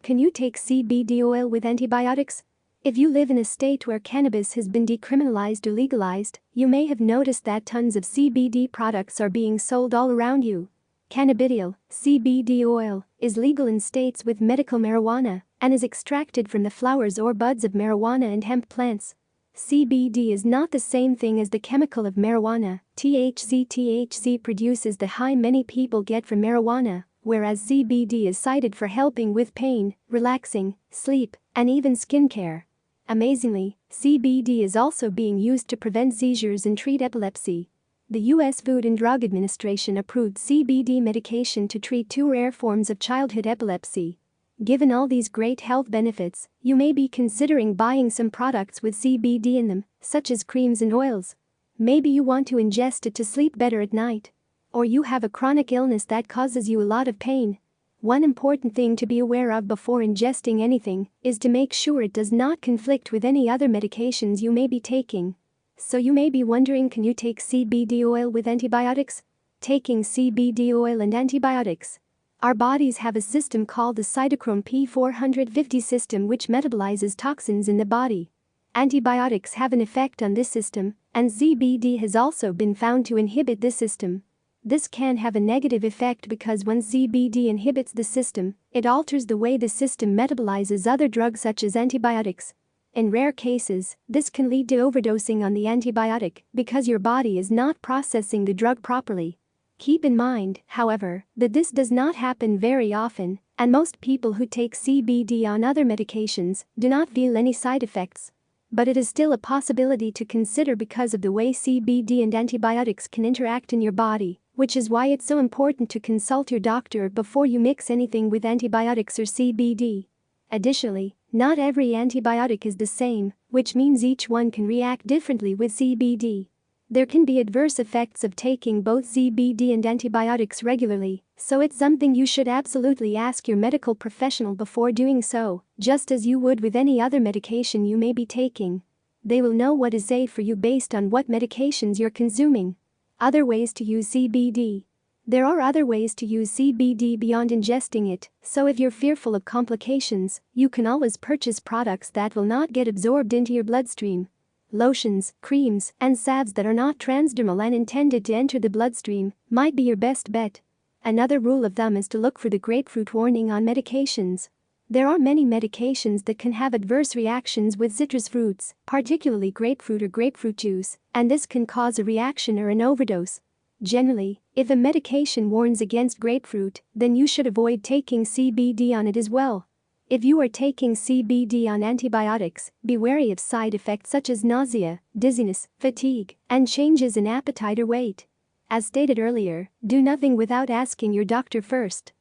Can you take CBD oil with antibiotics? If you live in a state where cannabis has been decriminalized or legalized, you may have noticed that tons of CBD products are being sold all around you. Cannabidiol, CBD oil, is legal in states with medical marijuana and is extracted from the flowers or buds of marijuana and hemp plants. CBD is not the same thing as the chemical of marijuana, THC. THC produces the high many people get from marijuana, whereas CBD is cited for helping with pain, relaxing, sleep, and even skincare. Amazingly, CBD is also being used to prevent seizures and treat epilepsy. The U.S. Food and Drug Administration approved CBD medication to treat two rare forms of childhood epilepsy. Given all these great health benefits, you may be considering buying some products with CBD in them, such as creams and oils. Maybe you want to ingest it to sleep better at night. Or you have a chronic illness that causes you a lot of pain. One important thing to be aware of before ingesting anything is to make sure it does not conflict with any other medications you may be taking. So you may be wondering, can you take CBD oil with antibiotics? Taking CBD oil and antibiotics. Our bodies have a system called the cytochrome P450 system, which metabolizes toxins in the body. Antibiotics have an effect on this system, and CBD has also been found to inhibit this system. This can have a negative effect because when CBD inhibits the system, it alters the way the system metabolizes other drugs such as antibiotics. In rare cases, this can lead to overdosing on the antibiotic because your body is not processing the drug properly. Keep in mind, however, that this does not happen very often, and most people who take CBD on other medications do not feel any side effects. But it is still a possibility to consider because of the way CBD and antibiotics can interact in your body, which is why it's so important to consult your doctor before you mix anything with antibiotics or CBD. Additionally, not every antibiotic is the same, which means each one can react differently with CBD. There can be adverse effects of taking both CBD and antibiotics regularly, so it's something you should absolutely ask your medical professional before doing so, just as you would with any other medication you may be taking. They will know what is safe for you based on what medications you're consuming. Other ways to use CBD. There are other ways to use CBD beyond ingesting it, so if you're fearful of complications, you can always purchase products that will not get absorbed into your bloodstream. Lotions, creams, and salves that are not transdermal and intended to enter the bloodstream might be your best bet. Another rule of thumb is to look for the grapefruit warning on medications. There are many medications that can have adverse reactions with citrus fruits, particularly grapefruit or grapefruit juice, and this can cause a reaction or an overdose. Generally, if a medication warns against grapefruit, then you should avoid taking CBD on it as well. If you are taking CBD on antibiotics, be wary of side effects such as nausea, dizziness, fatigue, and changes in appetite or weight. As stated earlier, do nothing without asking your doctor first.